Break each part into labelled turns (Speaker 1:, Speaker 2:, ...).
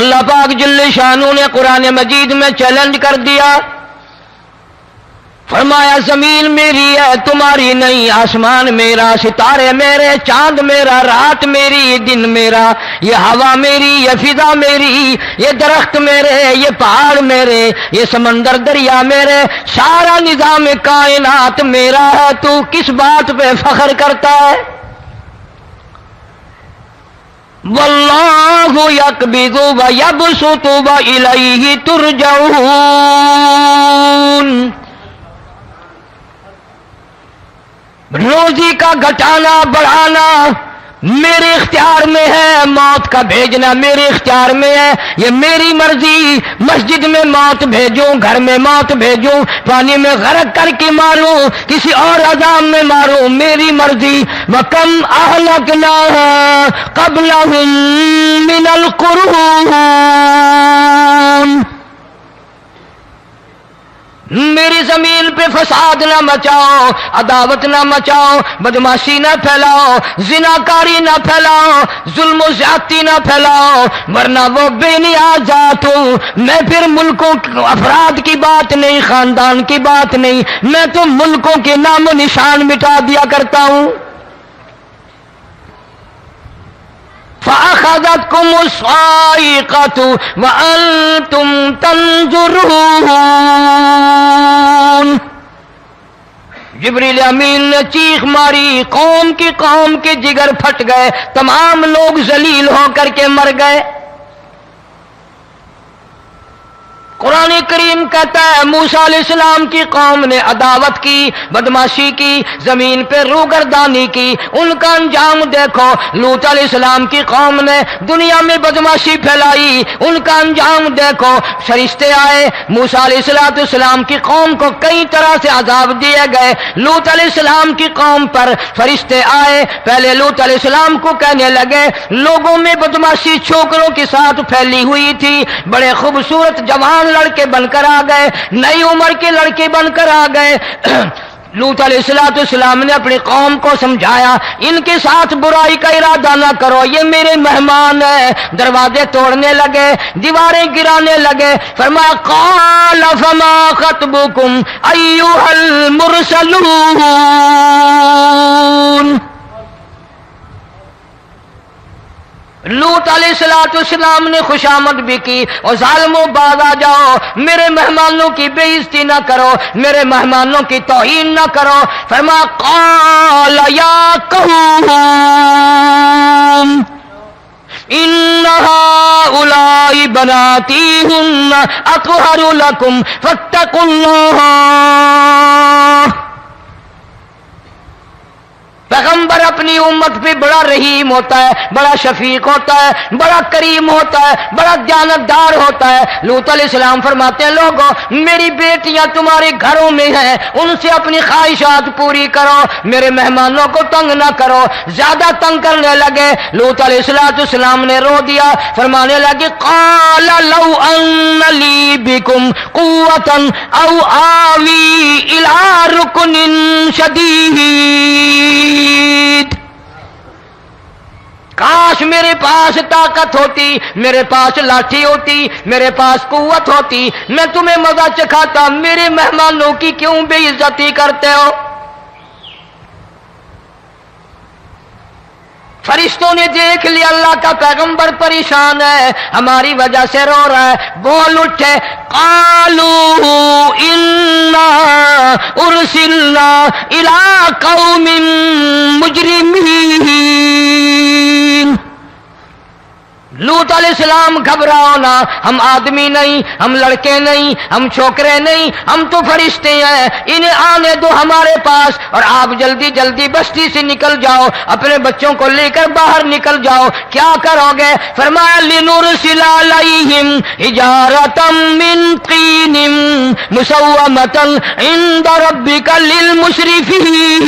Speaker 1: اللہ پاک جل شانہ نے قرآن مجید میں چیلنج کر دیا، فرمایا زمین میری ہے تمہاری نہیں، آسمان میرا، ستارے میرے، چاند میرا، رات میری، دن میرا، یہ ہوا میری، یہ فضا میری، یہ درخت میرے، یہ پہاڑ میرے، یہ سمندر دریا میرے، سارا نظام کائنات میرا ہے، تو کس بات پہ فخر کرتا ہے؟ واللہ یقبض ویبسط والیہ ترجعون، روزی کا گھٹانا بڑھانا میرے اختیار میں ہے، موت کا بھیجنا میرے اختیار میں ہے، یہ میری مرضی، مسجد میں موت بھیجوں، گھر میں موت بھیجوں، پانی میں غرق کر کے ماروں، کسی اور عذاب میں ماروں، میری مرضی۔ وَكَمْ أَهْلَكْنَا قَبْلَهُمْ مِنَ الْقُرُونِ، میری زمین پہ فساد نہ مچاؤ، عداوت نہ مچاؤ، بدماشی نہ پھیلاؤ، زناکاری نہ پھیلاؤ، ظلم و زیادتی نہ پھیلاؤ، ورنہ وہ بے نیاز ذات ہوں۔ میں پھر ملکوں افراد کی بات نہیں، خاندان کی بات نہیں، میں تو ملکوں کے نام و نشان مٹا دیا کرتا ہوں۔ فَأَخَذَتْكُمُ الصَّاعِقَةُ وَأَنْتُمْ تَنْظُرُونَ، جبریل امین نے چیخ ماری، قوم کے جگر پھٹ گئے، تمام لوگ ذلیل ہو کر کے مر گئے۔ قرآن کریم کہتا ہے موسیٰ علیہ السلام کی قوم نے عداوت کی، بدماشی کی، زمین پہ روگردانی کی، ان کا انجام دیکھو۔ لوط علیہ السلام کی قوم نے دنیا میں بدماشی پھیلائی، ان کا انجام دیکھو۔ فرشتے آئے، موسیٰ علیہ السلام کی قوم کو کئی طرح سے عذاب دیے گئے۔ لوط علیہ السلام کی قوم پر فرشتے آئے، پہلے لوط علیہ السلام کو کہنے لگے، لوگوں میں بدماشی چھوکروں کے ساتھ پھیلی ہوئی تھی، بڑے خوبصورت جوان لڑکے بن کر آ گئے، نئی عمر کے لڑکے بن کر آ گئے۔ لوط علیہ السلام نے اپنی قوم کو سمجھایا، ان کے ساتھ برائی کا ارادہ نہ کرو، یہ میرے مہمان ہیں۔ دروازے توڑنے لگے، دیواریں گرانے لگے، فرمایا قال فما خطبکم ایھا المرسلون، لوط علیہ السلام نے خوشامد بھی کی، اور ظالموں باز آ جاؤ، میرے مہمانوں کی بے عزتی نہ کرو، میرے مہمانوں کی توہین نہ کرو۔ فرمایا قال یا قوم ان هؤلاء بناتی هن اطہر لکم فاتقوا اللہ۔ پیغمبر اپنی امت پہ بڑا رحیم ہوتا ہے، بڑا شفیق ہوتا ہے، بڑا کریم ہوتا ہے، بڑا دیانتدار ہوتا ہے۔ لوط علیہ السلام فرماتے ہیں لوگوں میری بیٹیاں تمہارے گھروں میں ہیں، ان سے اپنی خواہشات پوری کرو، میرے مہمانوں کو تنگ نہ کرو۔ زیادہ تنگ کرنے لگے، لوط علیہ السلام نے رو دیا، فرمانے لگے قال لو ان لی بکم قوة او آوی الی رکن شدید، کاش میرے پاس طاقت ہوتی، میرے پاس لاٹھی ہوتی، میرے پاس قوت ہوتی، میں تمہیں مزہ چکھاتا، میرے مہمانوں کی کیوں بے عزتی کرتے ہو؟ فرشتوں نے دیکھ لیا اللہ کا پیغمبر پریشان ہے، ہماری وجہ سے رو رہا ہے، بول اٹھے قالوا انا ارسلنا الى قوم مجرمین۔ لوط علیہ السلام گھبراؤ نہ، ہم آدمی نہیں، ہم لڑکے نہیں، ہم چھوکرے نہیں، ہم تو فرشتے ہیں، انہیں آنے دو ہمارے پاس، اور آپ جلدی جلدی بستی سے نکل جاؤ، اپنے بچوں کو لے کر باہر نکل جاؤ۔ کیا کرو گے؟ فرمایا لنرسل علیہم حجارۃ من طین مسومۃ عند ربک للمسرفین۔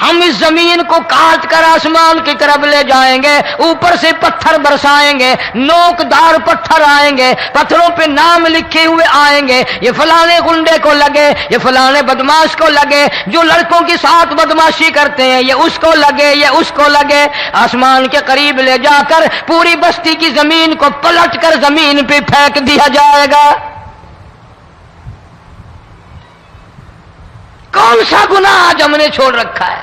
Speaker 1: ہم اس زمین کو کاٹ کر آسمان کی طرف لے جائیں گے، اوپر سے پتھر برسائیں گے، نوکدار پتھر آئیں گے، پتھروں پہ نام لکھے ہوئے آئیں گے، یہ فلانے گنڈے کو لگے، یہ فلانے بدماش کو لگے، جو لڑکوں کے ساتھ بدماشی کرتے ہیں یہ اس کو لگے، یہ اس کو لگے۔ آسمان کے قریب لے جا کر پوری بستی کی زمین کو پلٹ کر زمین پہ پھینک دیا جائے گا۔ کون سا گناہ آج ہم نے چھوڑ رکھا ہے؟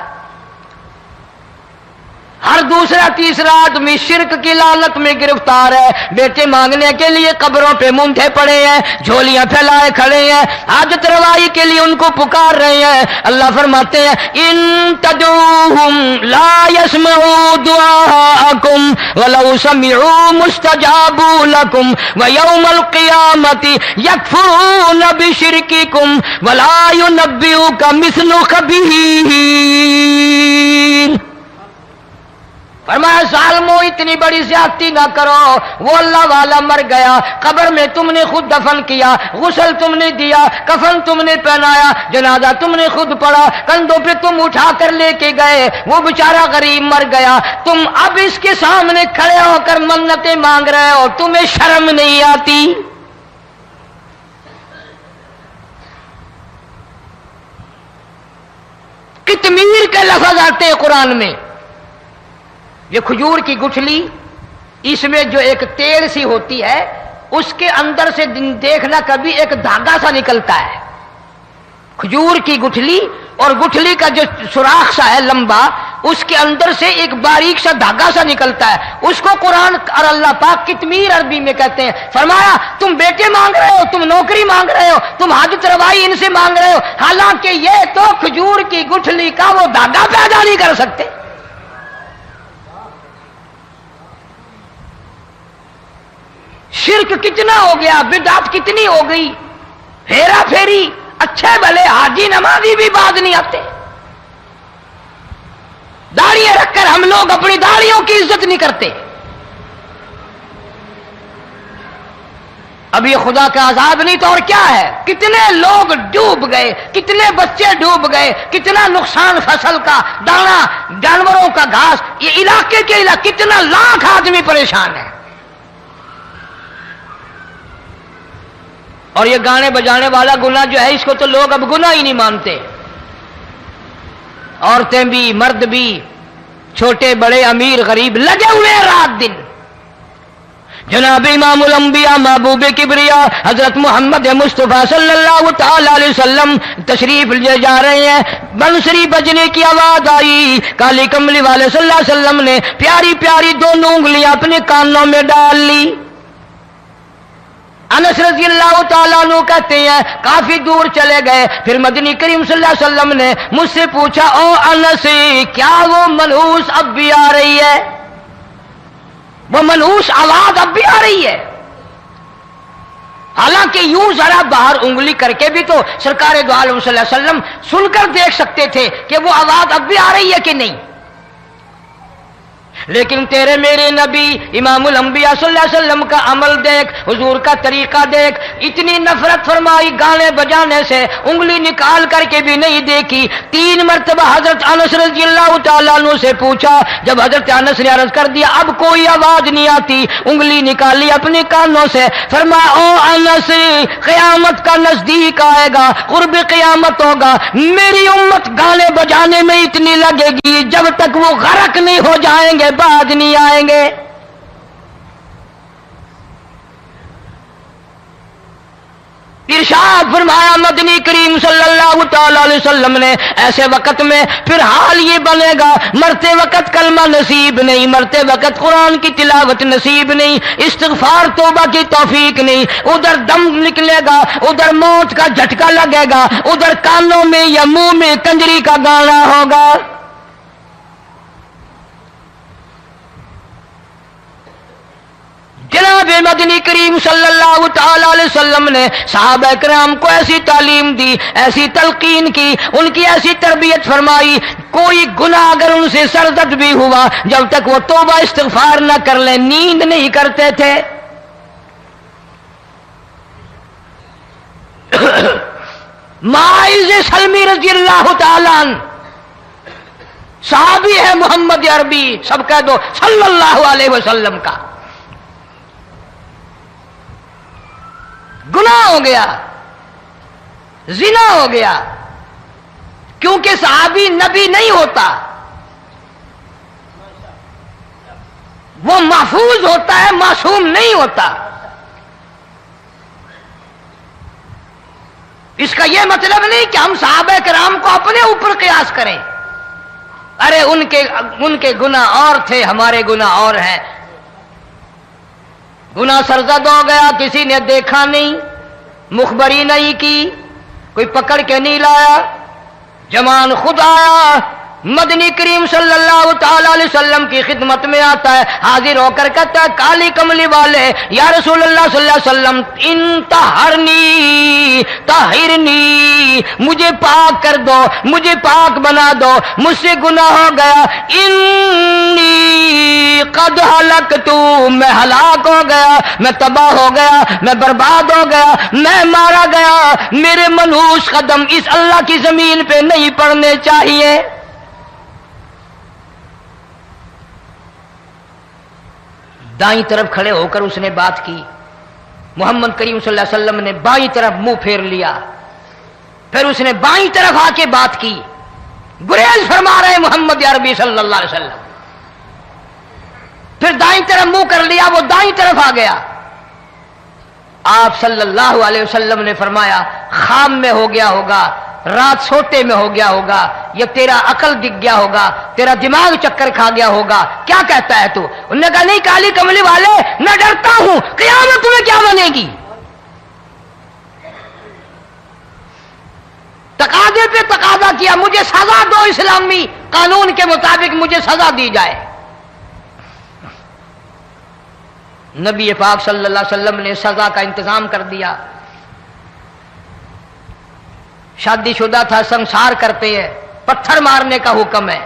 Speaker 1: ہر دوسرا تیسرا آدمی شرک کی لعنت میں گرفتار ہے، بیٹے مانگنے کے لیے قبروں پہ مونڈے پڑے ہیں، جھولیاں پھیلائے کھڑے ہیں، حاجت روائی کے لیے ان کو پکار رہے ہیں۔ اللہ فرماتے ہیں ان تدعوہم لا يسمعوا دعاءکم ولو سمعوا مستجابوا لکم ویوم القیامت یکفرون بشرککم ولا ینبئک مثل خبیر۔ فرمایا ظالمو اتنی بڑی زیادتی نہ کرو، وہ اللہ والا مر گیا، قبر میں تم نے خود دفن کیا، غسل تم نے دیا، کفن تم نے پہنایا، جنازہ تم نے خود پڑھا، کندھوں پہ تم اٹھا کر لے کے گئے، وہ بیچارہ غریب مر گیا، تم اب اس کے سامنے کھڑے ہو کر منتیں مانگ رہے ہو، تمہیں شرم نہیں آتی؟ قطمیر کے لفظ آتے ہیں قرآن میں۔ یہ کھجور کی گٹھلی، اس میں جو ایک تیل سی ہوتی ہے، اس کے اندر سے دیکھنا کبھی ایک دھاگا سا نکلتا ہے۔ کھجور کی گٹھلی اور گٹھلی کا جو سوراخ سا ہے لمبا، اس کے اندر سے ایک باریک سا دھاگا سا نکلتا ہے، اس کو قرآن اور اللہ پاک قطمیر عربی میں کہتے ہیں۔ فرمایا تم بیٹے مانگ رہے ہو، تم نوکری مانگ رہے ہو، تم حاجت روائی ان سے مانگ رہے ہو، حالانکہ یہ تو کھجور کی گٹھلی کا وہ دھاگا پیدا نہیں کر سکتے۔ شرک کتنا ہو گیا، بدعت کتنی ہو گئی، ہیرا پھیری، اچھے بھلے حاجی نمازی بھی باز نہیں آتے۔ داڑھی رکھ کر ہم لوگ اپنی داڑھیوں کی عزت نہیں کرتے۔ اب یہ خدا کا عذاب نہیں تو اور کیا ہے؟ کتنے لوگ ڈوب گئے، کتنے بچے ڈوب گئے، کتنا نقصان فصل کا، دانا، جانوروں کا گھاس، یہ علاقے کے علاقے کتنا لاکھ آدمی پریشان ہے۔ اور یہ گانے بجانے والا گناہ جو ہے، اس کو تو لوگ اب گناہ ہی نہیں مانتے۔ عورتیں بھی، مرد بھی، چھوٹے بڑے، امیر غریب لگے ہوئے ہیں رات دن۔ جناب امام الانبیاء محبوب کبریا حضرت محمد مصطفیٰ صلی اللہ تعالی علیہ وسلم تشریف لے جا رہے ہیں، بنسری بجنے کی آواز آئی، کالی کملی والے صلی اللہ علیہ وسلم نے پیاری پیاری دونوں انگلیاں اپنے کانوں میں ڈال لی۔ انس رضی اللہ تعالیٰ عنہ کہتے ہیں کافی دور چلے گئے، پھر مدنی کریم صلی اللہ علیہ وسلم نے مجھ سے پوچھا او انس، کیا وہ منحوس اب بھی آ رہی ہے؟ وہ منحوس آواز اب بھی آ رہی ہے؟ حالانکہ یوں ذرا باہر انگلی کر کے بھی تو سرکار دو عالم صلی اللہ علیہ وسلم سن کر دیکھ سکتے تھے کہ وہ آواز اب بھی آ رہی ہے کہ نہیں۔ لیکن تیرے میرے نبی امام الانبیاء صلی اللہ علیہ وسلم کا عمل دیکھ، حضور کا طریقہ دیکھ، اتنی نفرت فرمائی گانے بجانے سے، انگلی نکال کر کے بھی نہیں دیکھی۔ 3 مرتبہ حضرت انس رضی اللہ تعالیٰ عنہ سے پوچھا، جب حضرت انس نے عرض کر دیا اب کوئی آواز نہیں آتی، انگلی نکالی اپنے کانوں سے، فرمایا او انس، قیامت کا نزدیک آئے گا، قرب قیامت ہوگا، میری امت گانے بجانے میں اتنی لگے گی جب تک وہ غرق نہیں ہو جائیں گے بعد نہیں آئیں گے۔ ارشاد فرمایا مدنی کریم صلی اللہ تعالی علیہ وسلم نے ایسے وقت میں پھر حال یہ بنے گا، مرتے وقت کلمہ نصیب نہیں، مرتے وقت قرآن کی تلاوت نصیب نہیں، استغفار توبہ کی توفیق نہیں، ادھر دم نکلے گا، ادھر موت کا جھٹکا لگے گا، ادھر کانوں میں یا منہ میں کنجری کا گانا ہوگا۔ جناب مدنی کریم صلی اللہ تعالی علیہ وسلم نے صحابہ کرام کو ایسی تعلیم دی، ایسی تلقین کی، ان کی ایسی تربیت فرمائی، کوئی گناہ اگر ان سے سرزد بھی ہوا جب تک وہ توبہ استغفار نہ کر لیں نیند نہیں کرتے تھے۔ ماعز سلمی رضی اللہ تعالیٰ عنہ صحابی ہے محمد عربی، سب کہہ دو صلی اللہ علیہ وسلم کا، گناہ ہو گیا، زنا ہو گیا، کیونکہ صحابی نبی نہیں ہوتا، وہ محفوظ ہوتا ہے، معصوم نہیں ہوتا۔ اس کا یہ مطلب نہیں کہ ہم صحابہ کرام کو اپنے اوپر قیاس کریں، ارے ان کے گناہ اور تھے، ہمارے گناہ اور ہیں۔ گناہ سرزد ہو گیا، کسی نے دیکھا نہیں، مخبری نہیں کی، کوئی پکڑ کے نہیں لایا، جمان خود آیا، مدنی کریم صلی اللہ تعالی علیہ وسلم کی خدمت میں آتا ہے، حاضر ہو کر کہتا ہے کالی کملی والے یا رسول اللہ صلی اللہ علیہ وسلم انطہرنی طہرنی، مجھے پاک کر دو، مجھے پاک بنا دو، مجھ سے گناہ ہو گیا، انی قد ہلکت، میں ہلاک ہو گیا، میں تباہ ہو گیا، میں برباد ہو گیا، میں مارا گیا، میرے منحوس قدم اس اللہ کی زمین پہ نہیں پڑنے چاہیے۔ دائیں طرف کھڑے ہو کر اس نے بات کی، محمد کریم صلی اللہ علیہ وسلم نے بائیں طرف منہ پھیر لیا، پھر اس نے بائیں طرف آ کے بات کی، گریز فرما رہے محمد عربی صلی اللہ علیہ وسلم، پھر دائیں طرف منہ کر لیا، وہ دائیں طرف آ گیا۔ آپ صلی اللہ علیہ وسلم نے فرمایا خواب میں ہو گیا ہوگا، رات سوتے میں ہو گیا ہوگا، یا تیرا عقل دکھ گیا ہوگا، تیرا دماغ چکر کھا گیا ہوگا، کیا کہتا ہے تو؟ انہوں نے کہا نہیں کالی کملی والے، میں ڈرتا ہوں قیامت تمہیں کیا بنے گی۔ تقاضے پہ تقاضا کیا، مجھے سزا دو، اسلامی قانون کے مطابق مجھے سزا دی جائے۔ نبی پاک صلی اللہ علیہ وسلم نے سزا کا انتظام کر دیا۔ شادی شدہ تھا، سنسار کرتے ہیں، پتھر مارنے کا حکم ہے۔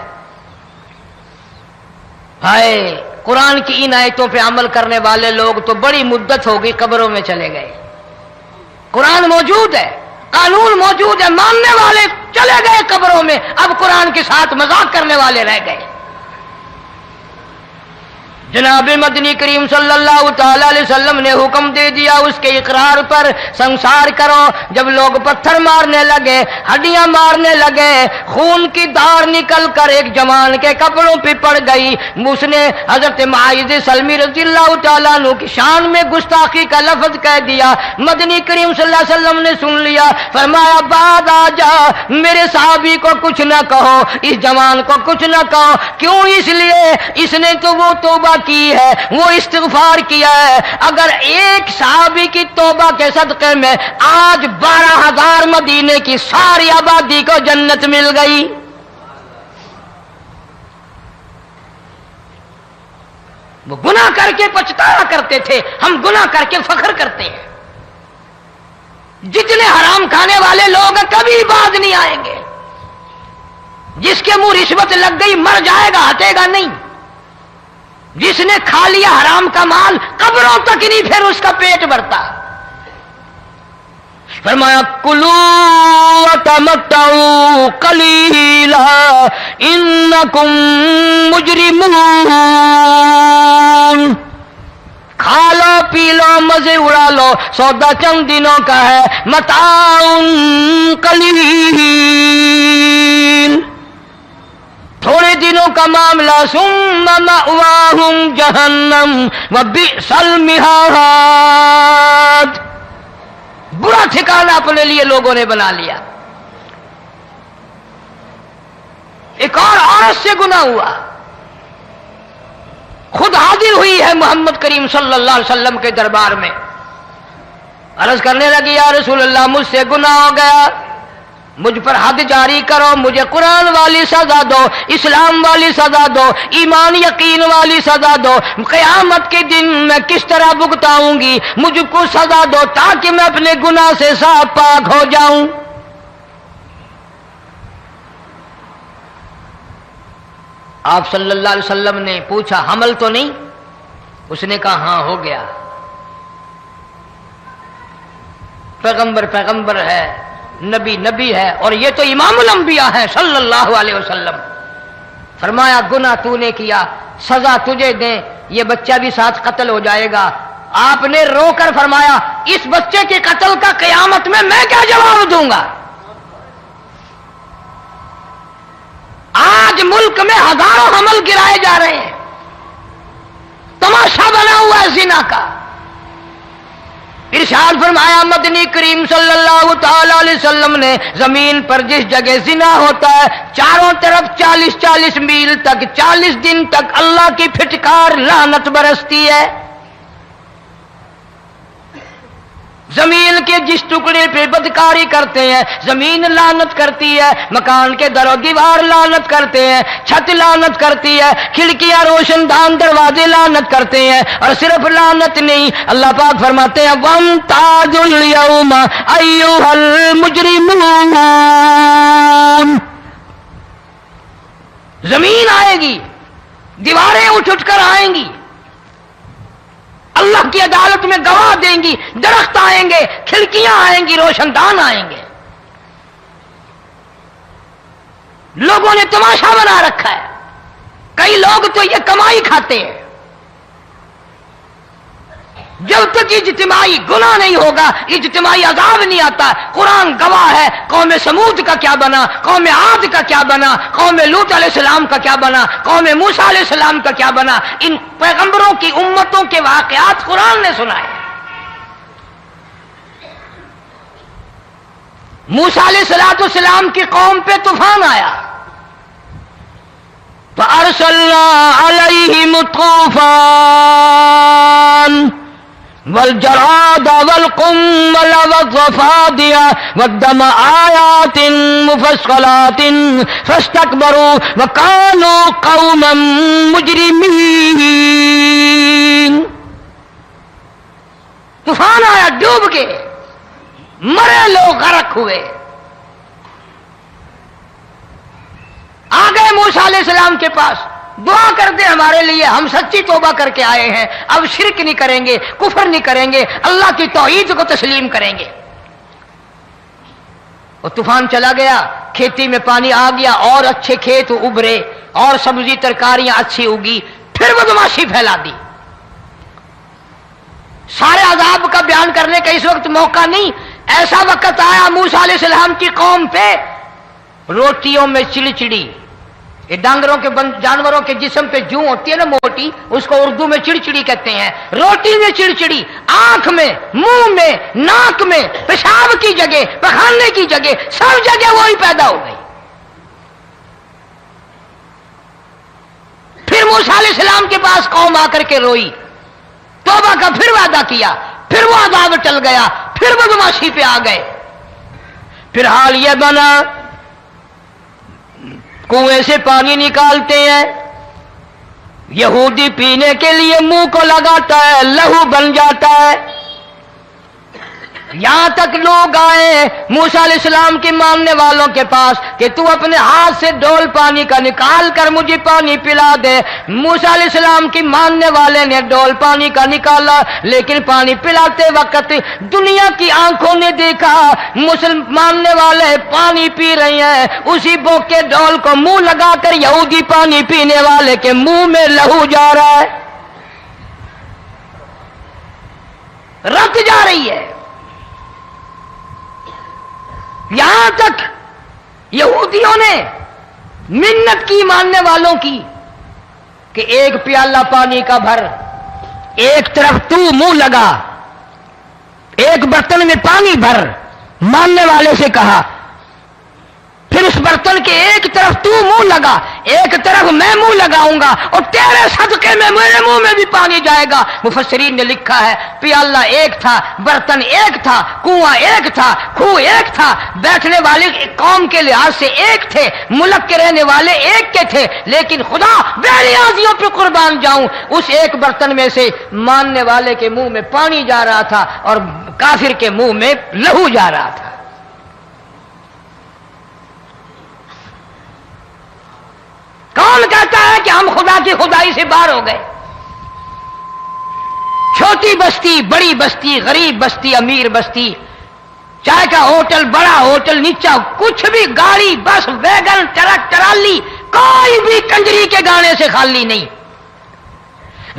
Speaker 1: ہائے، قرآن کی ان آیتوں پہ عمل کرنے والے لوگ تو بڑی مدت ہو گئی قبروں میں چلے گئے۔ قرآن موجود ہے، قانون موجود ہے، ماننے والے چلے گئے قبروں میں، اب قرآن کے ساتھ مذاق کرنے والے رہ گئے۔ جناب مدنی کریم صلی اللہ تعالی علیہ وسلم نے حکم دے دیا اس کے اقرار پر سنسار کرو۔ جب لوگ پتھر مارنے لگے، ہڈیاں مارنے لگے، خون کی دھار نکل کر ایک جوان کے کپڑوں پہ پڑ گئی، اس نے حضرت معاذ سلمی رضی اللہ تعالیٰ عنہ کی شان میں گستاخی کا لفظ کہہ دیا۔ مدنی کریم صلی اللہ علیہ وسلم نے سن لیا، فرمایا بعد آ جا، میرے صحابی کو کچھ نہ کہو، اس جوان کو کچھ نہ کہو۔ کیوں؟ اس لیے اس نے تو وہ توبہ کی ہے، وہ استغفار کیا ہے۔ اگر ایک صحابی کی توبہ کے صدقے میں آج 12,000 مدینے کی ساری آبادی کو جنت مل گئی۔ وہ گناہ کر کے پچھتایا کرتے تھے، ہم گناہ کر کے فخر کرتے ہیں۔ جتنے حرام کھانے والے لوگ ہیں کبھی باز نہیں آئیں گے۔ جس کے منہ رشوت لگ گئی مر جائے گا، ہٹے گا نہیں۔ جس نے کھا لیا حرام کا مال قبروں تک نہیں پھر اس کا پیٹ بھرتا۔ فرمایا کلو وتمتعوا قلیلا انکم مجرمون، کھا لو پی لو مزے اڑا لو، سودا چند دنوں کا ہے، متاع قلیل، تھوڑے دنوں کا معاملہ، ثم مأواہم جہنم وبئس المہاد، برا ٹھکانہ اپنے لیے لوگوں نے بنا لیا۔ ایک اور عورت سے گناہ ہوا، خود حاضر ہوئی ہے محمد کریم صلی اللہ علیہ وسلم کے دربار میں، عرض کرنے لگی یا رسول اللہ مجھ سے گناہ ہو گیا، مجھ پر حد جاری کرو، مجھے قرآن والی سزا دو، اسلام والی سزا دو، ایمان یقین والی سزا دو، قیامت کے دن میں کس طرح بھگتاؤں گی، مجھ کو سزا دو تاکہ میں اپنے گناہ سے صاف پاک ہو جاؤں۔ آپ صلی اللہ علیہ وسلم نے پوچھا حمل تو نہیں؟ اس نے کہا ہاں ہو گیا۔ پیغمبر ہے، نبی ہے، اور یہ تو امام الانبیاء ہے صلی اللہ علیہ وسلم۔ فرمایا گناہ تو نے کیا، سزا تجھے دیں، یہ بچہ بھی ساتھ قتل ہو جائے گا۔ آپ نے رو کر فرمایا اس بچے کے قتل کا قیامت میں کیا جواب دوں گا؟ آج ملک میں ہزاروں حمل گرائے جا رہے ہیں، تماشا بنا ہوا ہے زنا کا۔ ارشاد فرمایا مدنی کریم صلی اللہ تعالی علیہ وسلم نے زمین پر جس جگہ زنا ہوتا ہے چاروں طرف 40 میل تک 40 دن تک اللہ کی پھٹکار لعنت برستی ہے۔ زمین کے جس ٹکڑے پہ بدکاری کرتے ہیں زمین لعنت کرتی ہے، مکان کے در و دیوار لعنت کرتے ہیں، چھت لعنت کرتی ہے، کھڑکیاں روشن دان دروازے لعنت کرتے ہیں، اور صرف لعنت نہیں، اللہ پاک فرماتے ہیں وَامْتَازُوا الْيَوْمَ أَيُّهَا الْمُجْرِمُونَ۔ زمین آئے گی، دیواریں اٹھ کر آئیں گی، اللہ کی عدالت میں گواہ دیں گی، درخت آئیں گے، کھڑکیاں آئیں گی، روشن دان آئیں گے۔ لوگوں نے تماشا بنا رکھا ہے، کئی لوگ تو یہ کمائی کھاتے ہیں۔ جب تک اجتماعی گناہ نہیں ہوگا اجتماعی عذاب نہیں آتا۔ قرآن گواہ ہے، قوم سمود کا کیا بنا، قوم عاد کا کیا بنا، قوم لوط علیہ السلام کا کیا بنا، قوم موسیٰ علیہ السلام کا کیا بنا۔ ان پیغمبروں کی امتوں کے واقعات قرآن نے سنائے۔ موسیٰ علیہ السلام کی قوم پہ طوفان آیا، فَأَرْسَلْنَا عَلَيْهِمُ الطُّوفَانَ والجراد والقمل والضفادع والدم آيات مفصلات فاستكبروا وكانوا قوما مجرمين۔ طوفان آیا، ڈوب گئے، مرے لوگ، غرق ہوئے۔ آ گئے موسیٰ علیہ السلام کے پاس، دعا کر دے ہمارے لیے، ہم سچی توبہ کر کے آئے ہیں، اب شرک نہیں کریں گے، کفر نہیں کریں گے، اللہ کی توحید کو تسلیم کریں گے۔ اور طوفان چلا گیا، کھیتی میں پانی آ گیا، اور اچھے کھیت ابھرے، اور سبزی ترکاریاں اچھی اگی، پھر بدماشی پھیلا دی۔ سارے عذاب کا بیان کرنے کا اس وقت موقع نہیں، ایسا وقت آیا موسیٰ علیہ السلام کی قوم پہ روٹیوں میں چڑچڑی، یہ ڈانگروں کے جانوروں کے جسم پہ جوں ہوتی ہے نا موٹی، اس کو اردو میں چڑچڑی کہتے ہیں۔ روٹی میں چڑچڑی، آنکھ میں، منہ میں، ناک میں، پیشاب کی جگہ، پخانے کی جگہ، سب جگہ وہی پیدا ہو گئی۔ پھر موسیٰ علیہ السلام کے پاس قوم آ کر کے روئی، توبہ کا پھر وعدہ کیا، پھر وہ عذاب ٹل گیا، پھر بدماشی پہ آ گئے۔ پھر حال یہ بنا کنویں سے پانی نکالتے ہیں، یہودی پینے کے لیے منہ کو لگاتا ہے، لہو بن جاتا ہے۔ یہاں تک لوگ آئے موسیٰ علیہ السلام کے ماننے والوں کے پاس کہ تو اپنے ہاتھ سے ڈول پانی کا نکال کر مجھے پانی پلا دے۔ موسیٰ علیہ السلام کی ماننے والے نے ڈول پانی کا نکالا، لیکن پانی پلاتے وقت دنیا کی آنکھوں نے دیکھا ماننے والے پانی پی رہے ہیں، اسی بوک کے ڈول کو منہ لگا کر یہودی پانی پینے والے کے منہ میں لہو جا رہا ہے، رت جا رہی ہے۔ یہاں تک یہودیوں نے منت کی ماننے والوں کی کہ ایک پیالہ پانی کا بھر، ایک طرف تو منہ لگا، ایک برتن میں پانی بھر، ماننے والے سے کہا، پھر اس برتن کے ایک طرف تو منہ لگا، ایک طرف میں منہ لگاؤں گا، اور تیرے صدقے میں میرے منہ میں بھی پانی جائے گا۔ مفسرین نے لکھا ہے پیالہ ایک تھا، برتن ایک تھا، کنواں ایک تھا، کھو ایک تھا، بیٹھنے والے قوم کے لحاظ سے ایک تھے، ملک کے رہنے والے ایک کے تھے، لیکن خدا بے نیازیوں پہ قربان جاؤں، اس ایک برتن میں سے ماننے والے کے منہ میں پانی جا رہا تھا اور کافر کے منہ میں لہو جا رہا تھا۔ کون کہتا ہے کہ ہم خدا کی خدائی سے باہر ہو گئے؟ چھوٹی بستی، بڑی بستی، غریب بستی، امیر بستی، چائے کا ہوٹل، بڑا ہوٹل، نیچا کچھ بھی، گاڑی، بس، ویگن، ٹرک، ٹرالی، کوئی بھی کنجری کے گانے سے خالی نہیں.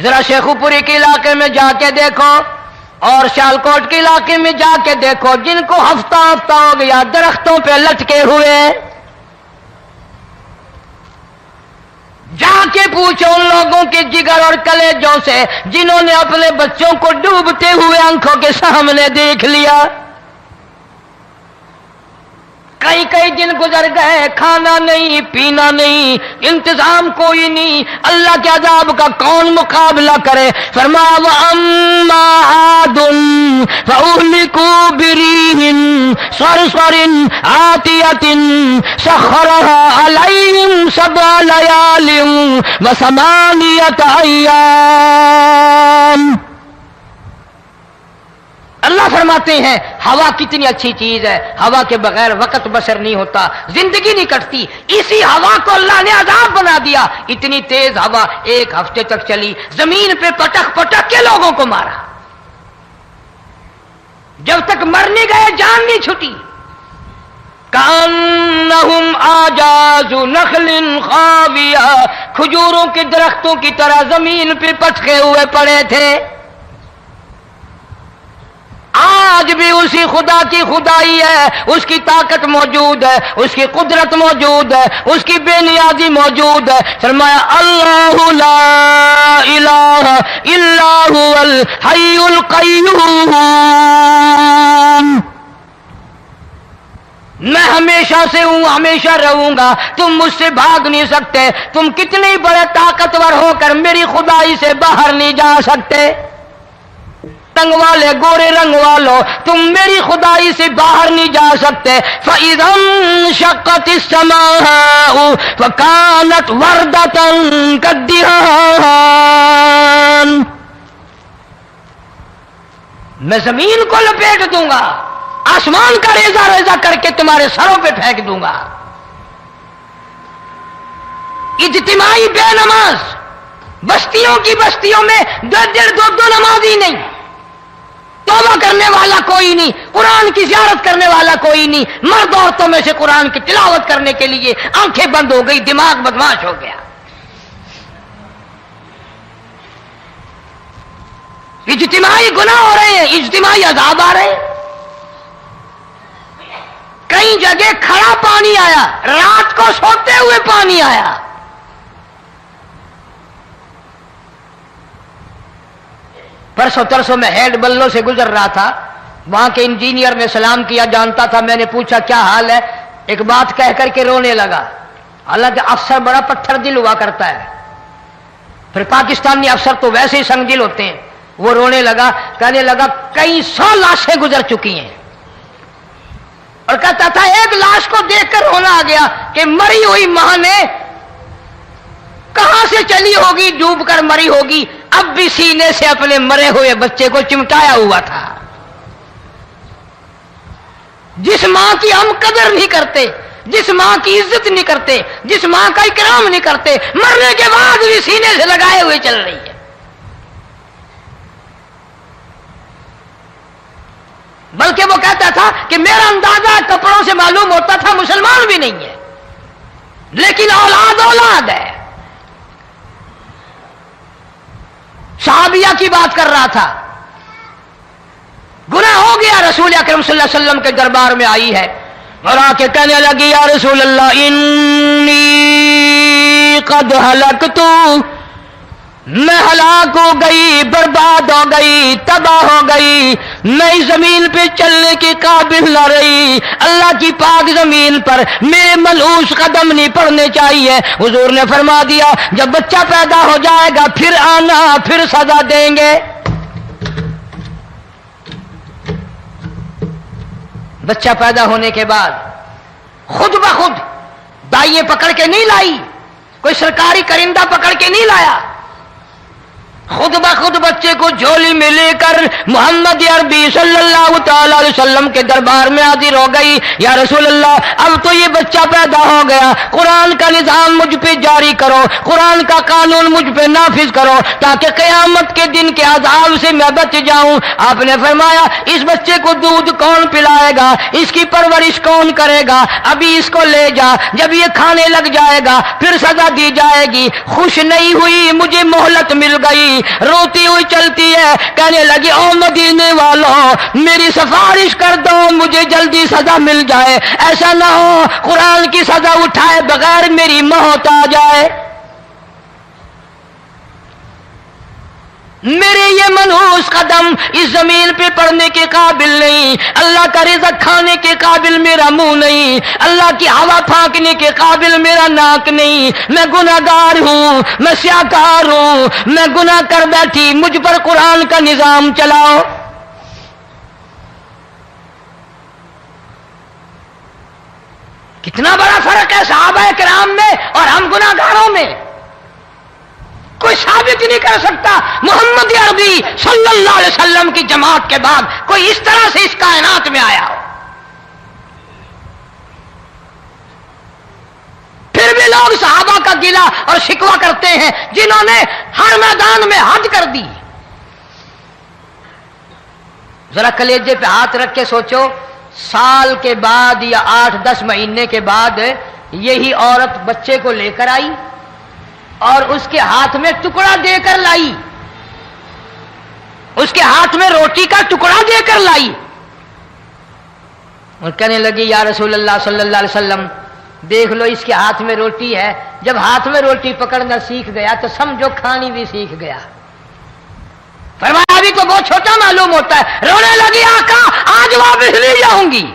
Speaker 1: ذرا شیخو پوری کے علاقے میں جا کے دیکھو اور سیالکوٹ کے علاقے میں جا کے دیکھو جن کو ہفتہ ہفتہ ہو گیا درختوں پہ لٹکے ہوئے، جا کے پوچھو ان لوگوں کے جگر اور کلیجوں سے جنہوں نے اپنے بچوں کو ڈوبتے ہوئے آنکھوں کے سامنے دیکھ لیا. کئی کئی دن گزر گئے، کھانا نہیں پینا نہیں، انتظام کوئی نہیں، اللہ کے عذاب کا کون مقابلہ کرے؟ فرمایا وَأَمَّا عَادٌ فَأُهْلِكُوا بِرِيحٍ صَرْصَرٍ عَاتِيَةٍ سَخَّرَهَا عَلَيْهِمْ 7 لَيَالٍ و8 أَيَّامٍ. اللہ فرماتے ہیں ہوا کتنی اچھی چیز ہے، ہوا کے بغیر وقت بسر نہیں ہوتا، زندگی نہیں کٹتی. اسی ہوا کو اللہ نے عذاب بنا دیا. اتنی تیز ہوا 1 ہفتے تک چلی، زمین پہ پٹک پٹک کے لوگوں کو مارا. جب تک مر نہیں گئے جان نہیں چھٹی. کأنہم اعجاز نخل خاویہ، کھجوروں کے درختوں کی طرح زمین پہ پٹکے ہوئے پڑے تھے. آج بھی اسی خدا کی خدائی ہے، اس کی طاقت موجود ہے، اس کی قدرت موجود ہے، اس کی بے نیازی موجود ہے. فرمایا اللہ لا الہ الا هو الحی القیوم. میں ہمیشہ سے ہوں، ہمیشہ رہوں گا، تم مجھ سے بھاگ نہیں سکتے. تم کتنے بڑے طاقتور ہو کر میری خدائی سے باہر نہیں جا سکتے. رنگ والے گورے رنگ والو تم میری خدائی سے باہر نہیں جا سکتے. فَإِذَا انشَقَّتِ السَّمَاءُ فَكَانَتْ وَرْدَةً كَالدِّهَانِ. میں زمین کو لپیٹ دوں گا، آسمان کا ریزہ ریزہ کر کے تمہارے سروں پہ پھینک دوں گا. اجتماعی بے نماز، بستیوں کی بستیوں میں 2 نمازی نہیں، توبہ کرنے والا کوئی نہیں، قرآن کی زیارت کرنے والا کوئی نہیں. مرد عورتوں میں سے قرآن کی تلاوت کرنے کے لیے آنکھیں بند ہو گئی، دماغ بدماش ہو گیا. اجتماعی گناہ ہو رہے ہیں، اجتماعی عذاب آ رہے ہیں. کئی جگہ کھڑا پانی آیا، رات کو سوتے ہوئے پانی آیا. پرسوں ترسوں میں ہیڈ بلوں سے گزر رہا تھا، وہاں کے انجینئر نے سلام کیا، جانتا تھا. میں نے پوچھا کیا حال ہے؟ ایک بات کہہ کر کے رونے لگا. حالانکہ افسر بڑا پتھر دل ہوا کرتا ہے، پھر پاکستانی افسر تو ویسے ہی سنگ دل ہوتے ہیں. وہ رونے لگا، کہنے لگا کئی 100 لاشیں گزر چکی ہیں، اور کہتا تھا ایک لاش کو دیکھ کر رونا آ گیا کہ مری ہوئی ماں نے کہاں سے چلی ہوگی، ڈوب کر مری ہوگی، اب بھی سینے سے اپنے مرے ہوئے بچے کو چمٹایا ہوا تھا. جس ماں کی ہم قدر نہیں کرتے، جس ماں کی عزت نہیں کرتے، جس ماں کا اکرام نہیں کرتے، مرنے کے بعد بھی سینے سے لگائے ہوئے چل رہی ہے. بلکہ وہ کہتا تھا کہ میرا اندازہ کپڑوں سے معلوم ہوتا تھا مسلمان بھی نہیں ہے، لیکن اولاد اولاد ہے. صحابیہ کی بات کر رہا تھا، گناہ ہو گیا، رسول اکرم صلی اللہ علیہ وسلم کے دربار میں آئی ہے اور آ کے کہنے لگی یا رسول اللہ انی قد ہلکت، میں ہلاک ہو گئی، برباد ہو گئی، تباہ ہو گئی، میں زمین پہ چلنے کے قابل نہ رہی. اللہ کی پاک زمین پر میرے ملعوس قدم نہیں پڑنے چاہیے. حضور نے فرما دیا جب بچہ پیدا ہو جائے گا پھر آنا، پھر سزا دیں گے. بچہ پیدا ہونے کے بعد خود بخود دائیں پکڑ کے نہیں لائی، کوئی سرکاری کرندہ پکڑ کے نہیں لایا. خود بخود بچے کو جھولی میں لے کر محمد عربی صلی اللہ تعالی علیہ وسلم کے دربار میں حاضر ہو گئی. یا رسول اللہ، اب تو یہ بچہ پیدا ہو گیا، قرآن کا نظام مجھ پہ جاری کرو، قرآن کا قانون مجھ پہ نافذ کرو تاکہ قیامت کے دن کے عذاب سے میں بچ جاؤں. آپ نے فرمایا اس بچے کو دودھ کون پلائے گا، اس کی پرورش کون کرے گا، ابھی اس کو لے جا، جب یہ کھانے لگ جائے گا پھر سزا دی جائے گی. خوش نہیں ہوئی، مجھے مہلت مل گئی، روتی ہوئی چلتی ہے، کہنے لگی او مدینے والوں میری سفارش کر دو، مجھے جلدی سزا مل جائے، ایسا نہ ہو قرآن کی سزا اٹھائے بغیر میری موت آ جائے. میرے یہ منحوس قدم اس زمین پہ پڑنے کے قابل نہیں، اللہ کا رزق کھانے کے قابل میرا منہ نہیں، اللہ کی ہوا پھانکنے کے قابل میرا ناک نہیں، میں گناہگار ہوں، میں سیاکار ہوں، میں گناہ کر بیٹھی، مجھ پر قرآن کا نظام چلاؤ. کتنا بڑا فرق ہے صحابہ کرام میں اور ہم گناہگاروں میں. کوئی ثابت نہیں کر سکتا محمد عربی صلی اللہ علیہ وسلم کی جماعت کے بعد کوئی اس طرح سے اس کائنات میں آیا ہو. پھر بھی لوگ صحابہ کا گلہ اور شکوہ کرتے ہیں جنہوں نے ہر میدان میں حد کر دی. ذرا کلیجے پہ ہاتھ رکھ کے سوچو، سال کے بعد یا 8-10 مہینے کے بعد یہی عورت بچے کو لے کر آئی اور اس کے ہاتھ میں ٹکڑا دے کر لائی، اس کے ہاتھ میں روٹی کا ٹکڑا دے کر لائی اور کہنے لگی یا رسول اللہ صلی اللہ علیہ وسلم دیکھ لو اس کے ہاتھ میں روٹی ہے. جب ہاتھ میں روٹی پکڑنا سیکھ گیا تو سمجھو کھانی بھی سیکھ گیا. فرمایا ابھی تو بہت چھوٹا معلوم ہوتا ہے. رونے لگی آقا آج واپس لے جاؤں گی.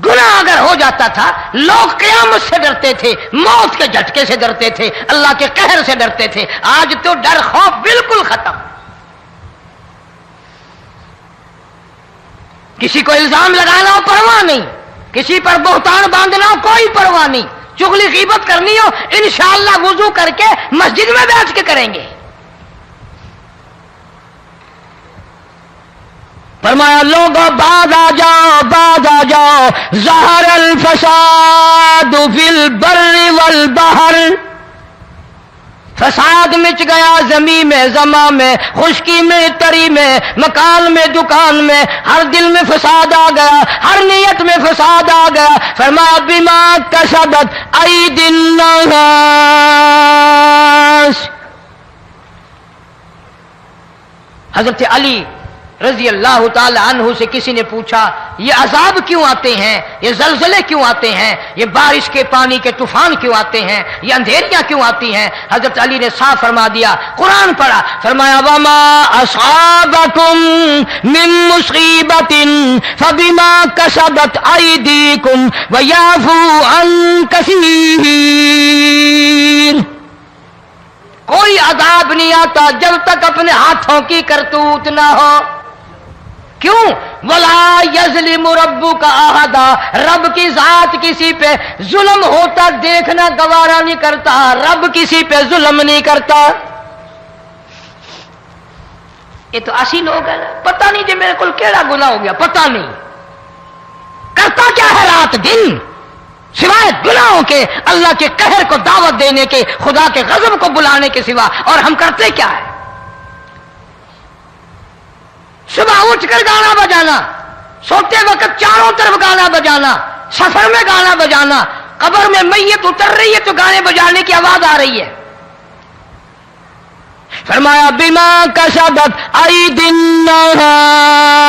Speaker 1: گناہ اگر ہو جاتا تھا لوگ قیامت سے ڈرتے تھے، موت کے جھٹکے سے ڈرتے تھے، اللہ کے قہر سے ڈرتے تھے. آج تو ڈر خوف بالکل ختم. کسی کو الزام لگانا ہو پرواہ نہیں، کسی پر بہتان باندھنا ہو کوئی پرواہ نہیں، چغلی غیبت کرنی ہو انشاءاللہ وضو کر کے مسجد میں بیٹھ کے کریں گے. فرمایا لوگوں بعد آ جاؤ ظہر الفساد فی البر والبحر. فساد مچ گیا زمین میں، زماں میں، خشکی میں، تری میں، مکان میں، دکان میں، ہر دل میں فساد آ گیا، ہر نیت میں فساد آ گیا. فرمایا بما کسبت ایدی الناس. حضرت علی رضی اللہ تعالی عنہ سے کسی نے پوچھا یہ عذاب کیوں آتے ہیں، یہ زلزلے کیوں آتے ہیں، یہ بارش کے پانی کے طوفان کیوں آتے ہیں، یہ اندھیریاں کیوں آتی ہیں؟ حضرت علی نے صاف فرما دیا، قرآن پڑھا، فرمایا وما اصابکم من مصیبت فبما کسبت ایدیکم ویعفو عن کثیر. کوئی عذاب نہیں آتا جب تک اپنے ہاتھوں کی کرتوت نہ ہو. کیوں؟ ولا یظلم ربک احدا. رب کی ذات کسی پہ ظلم ہوتا دیکھنا گوارا نہیں کرتا، رب کسی پہ ظلم نہیں کرتا. یہ تو اسی لوگ ہیں، پتہ نہیں جی میرے کو کیڑا گناہ ہو گیا، پتہ نہیں کرتا کیا ہے رات دن سوائے گناہوں کے، اللہ کے قہر کو دعوت دینے کے، خدا کے غضب کو بلانے کے سوا. اور ہم کرتے کیا ہے؟ صبح اٹھ کر گانا بجانا، سوتے وقت چاروں طرف گانا بجانا، سفر میں گانا بجانا، قبر میں میت اتر رہی ہے تو گانے بجانے کی آواز آ رہی ہے. فرمایا بما کسبت ایدی الناس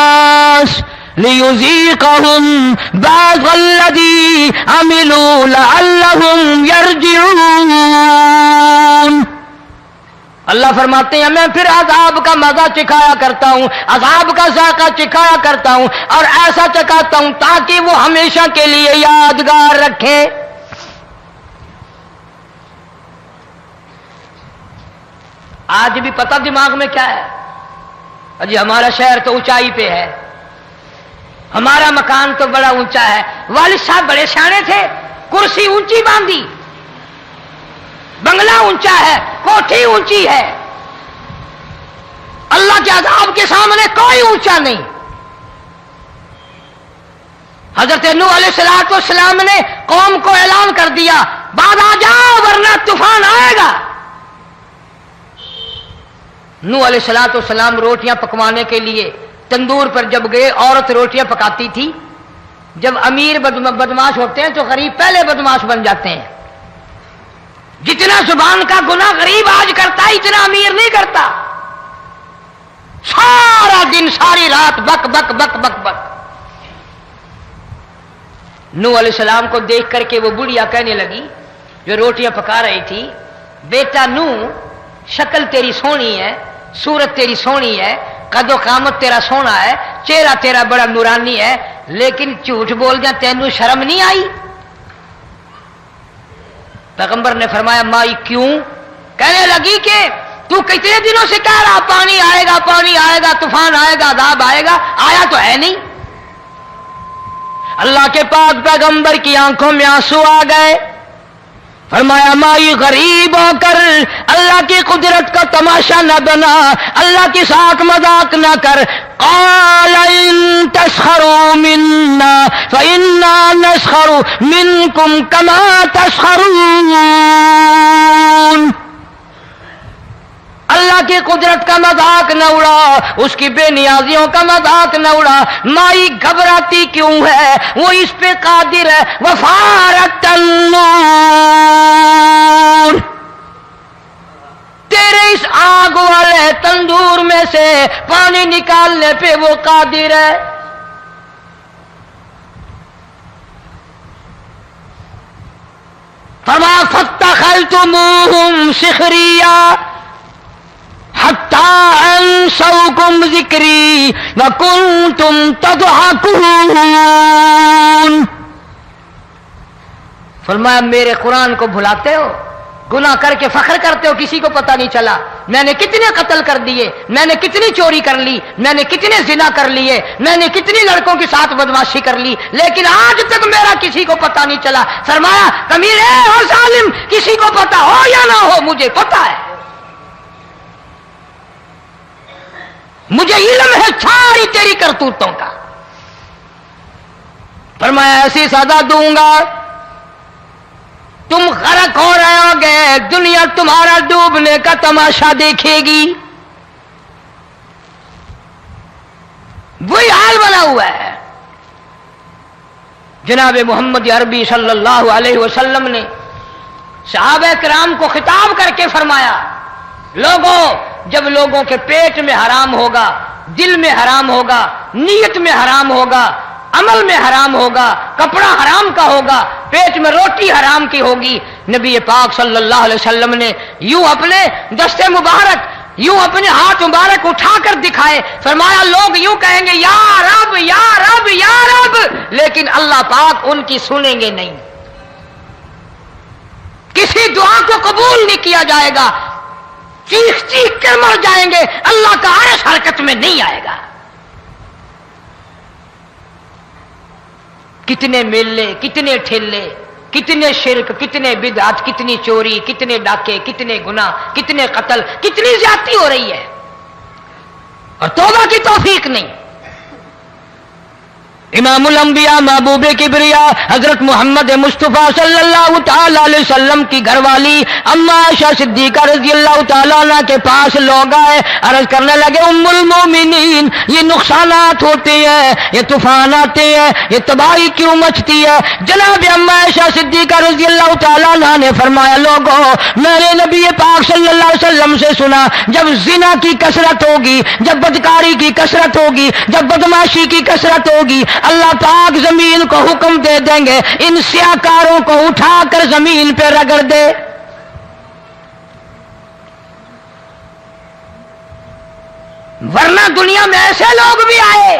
Speaker 1: لیذیقہم بعض الذی عملوا لعلہم یرجعون. اللہ فرماتے ہیں میں پھر عذاب کا مزہ چکھایا کرتا ہوں، عذاب کا ذائقہ چکھایا کرتا ہوں، اور ایسا چکھاتا ہوں تاکہ وہ ہمیشہ کے لیے یادگار رکھے. آج بھی پتہ دماغ میں کیا ہے؟ جی ہمارا شہر تو اونچائی پہ ہے، ہمارا مکان تو بڑا اونچا ہے. والد صاحب بڑے سیانے تھے، کرسی اونچی باندھی، بنگلہ اونچا ہے، کوٹھی اونچی ہے، اللہ کے عذاب کے سامنے کوئی اونچا نہیں۔ حضرت نوح علیہ السلام نے قوم کو اعلان کر دیا، بعد آ جاؤ ورنہ طوفان آئے گا۔ نوح علیہ السلام روٹیاں پکوانے کے لیے تندور پر جب گئے، عورت روٹیاں پکاتی تھی۔ جب امیر بدماش ہوتے ہیں تو غریب پہلے بدماش بن جاتے ہیں۔ جتنا زبان کا گناہ غریب آج کرتا ہے اتنا امیر نہیں کرتا۔ سارا دن ساری رات بک بک بک بک بک۔ نوح علیہ السلام کو دیکھ کر کے وہ بڑھیا کہنے لگی جو روٹیاں پکا رہی تھی، بیٹا نوح، شکل تیری سونی ہے، صورت تیری سونی ہے، قد و قامت تیرا سونا ہے، چہرہ تیرا بڑا نورانی ہے، لیکن جھوٹ بول جا تینوں شرم نہیں آئی؟ پیغمبر نے فرمایا مائی کیوں؟ کہنے لگی کہ تو کتنے دنوں سے کہہ رہا پانی آئے گا، پانی آئے گا، طوفان آئے گا، عذاب آئے گا، آیا تو ہے نہیں۔ اللہ کے پاک پیغمبر کی آنکھوں میں آنسو آ گئے۔ فرمایا مائی غریب ہو کر اللہ کی قدرت کا تماشا نہ بنا، اللہ کے ساتھ مذاق نہ کر۔ قال ان تسخروا منا فإنا نسخر منكم كما تسخرون۔ اللہ کی قدرت کا مذاق نہ اڑا، اس کی بے نیازیوں کا مذاق نہ اڑا۔ مائی گھبراتی کیوں ہے؟ وہ اس پہ قادر ہے۔ وفارت النور، تیرے اس آگ والے تندور میں سے پانی نکالنے پہ وہ قادر ہے۔ فما فاتخذتموہم سخریا حتی انسوکم ذکری وکنتم تضحکون۔ فرمایا میرے قرآن کو بھلاتے ہو، گناہ کر کے فخر کرتے ہو، کسی کو پتہ نہیں چلا میں نے کتنے قتل کر دیے، میں نے کتنی چوری کر لی، میں نے کتنے زنا کر لیے، میں نے کتنی لڑکوں کے ساتھ بدماشی کر لی، لیکن آج تک میرا کسی کو پتہ نہیں چلا۔ فرمایا کمینے اور ظالم، کسی کو پتہ ہو یا نہ ہو مجھے پتہ ہے، مجھے علم ہے ساری تیری کرتوتوں کا۔ فرمایا ایسی سزا دوں گا تم غرق ہو رہے ہو گے، دنیا تمہارا ڈوبنے کا تماشا دیکھے گی۔ وہی حال بنا ہوا ہے۔ جناب محمد عربی صلی اللہ علیہ وسلم نے صحابہ کرام کو خطاب کر کے فرمایا، لوگوں، جب لوگوں کے پیٹ میں حرام ہوگا، دل میں حرام ہوگا، نیت میں حرام ہوگا، عمل میں حرام ہوگا، کپڑا حرام کا ہوگا، پیٹ میں روٹی حرام کی ہوگی، نبی پاک صلی اللہ علیہ وسلم نے یوں اپنے دستے مبارک، یوں اپنے ہاتھ مبارک اٹھا کر دکھائے، فرمایا لوگ یوں کہیں گے یا رب یا رب یا رب، لیکن اللہ پاک ان کی سنیں گے نہیں، کسی دعا کو قبول نہیں کیا جائے گا، چیخ چیخ کر مر جائیں گے، اللہ کا عرش حرکت میں نہیں آئے گا۔ کتنے میلے، کتنے ٹھیلے، کتنے شرک، کتنے بدعت، کتنی چوری، کتنے ڈاکے، کتنے گناہ، کتنے قتل، کتنی زیادتی ہو رہی ہے اور توبہ کی توفیق نہیں۔ امام الانبیاء محبوب کبریا حضرت محمد مصطفیٰ صلی اللہ تعالی علیہ وسلم کی گھر والی اما عائشہ صدیقہ رضی اللہ تعالیٰ عنہ کے پاس لوگ آئے، عرض کرنے لگے ام المومنین، یہ نقصانات ہوتے ہیں، یہ طوفان آتے ہیں، یہ تباہی کیوں مچتی ہے؟ جناب اما عائشہ صدیقہ رضی اللہ تعالیٰ عنہ نے فرمایا لوگوں، میں نے نبی پاک صلی اللہ علیہ وسلم سے سنا جب زنا کی کثرت ہوگی، جب بدکاری کی کثرت ہوگی، جب بدماشی کی کثرت ہوگی، اللہ پاک زمین کو حکم دے دیں گے ان سیاکاروں کو اٹھا کر زمین پہ رگڑ دے۔ ورنہ دنیا میں ایسے لوگ بھی آئے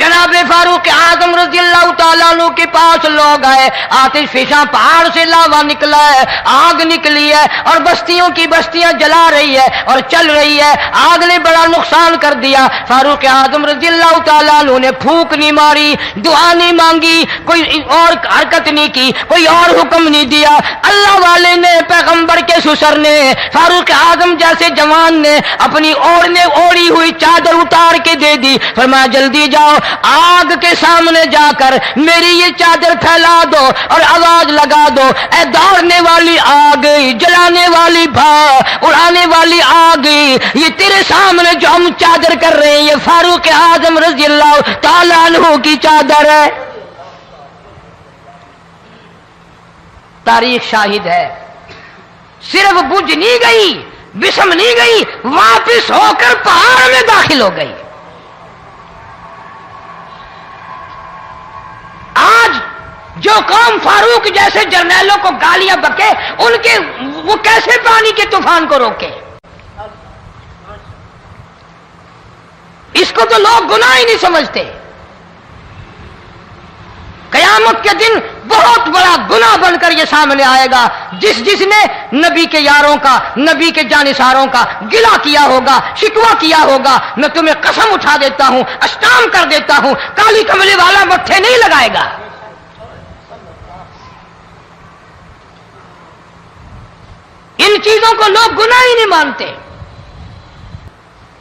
Speaker 1: جناب فاروق اعظم رضی اللہ تعالیٰ عنہ کے پاس لوگ آئے، آتش فشاں پہاڑ سے لاوا نکلا ہے، آگ نکلی ہے اور بستیوں کی بستیاں جلا رہی ہے اور چل رہی ہے، آگ نے بڑا نقصان کر دیا۔ فاروق اعظم رضی اللہ تعالیٰ عنہ نے پھونک نہیں ماری، دعا نہیں مانگی، کوئی اور حرکت نہیں کی، کوئی اور حکم نہیں دیا۔ اللہ والے نے، پیغمبر کے سسر نے، فاروق اعظم جیسے جوان نے اپنی اوڑھی ہوئی چادر اتار کے دے دی، فرمایا جلدی جاؤ، آگ کے سامنے جا کر میری یہ چادر پھیلا دو اور آواز لگا دو، اے دوڑنے والی آگ، جلانے والی اڑانے والی آگ، یہ تیرے سامنے جو ہم چادر کر رہے ہیں یہ فاروق اعظم رضی اللہ تعالیٰ عنہ کی چادر ہے۔ تاریخ شاہد ہے، صرف بجھ نہیں گئی، بسم نہیں گئی، واپس ہو کر پہاڑ میں داخل ہو گئی۔ آج جو قوم فاروق جیسے جرنیلوں کو گالیاں بکے، ان کے وہ کیسے پانی کے طوفان کو روکے؟ اس کو تو لوگ گناہ ہی نہیں سمجھتے۔ قیامت کے دن بہت بڑا گناہ بن کر یہ سامنے آئے گا، جس نے نبی کے یاروں کا، نبی کے جانثاروں کا گلہ کیا ہوگا، شکوہ کیا ہوگا، میں تمہیں قسم اٹھا دیتا ہوں، اشتام کر دیتا ہوں، کالی کملی والا مٹھے نہیں لگائے گا۔ ان چیزوں کو لوگ گناہ ہی نہیں مانتے۔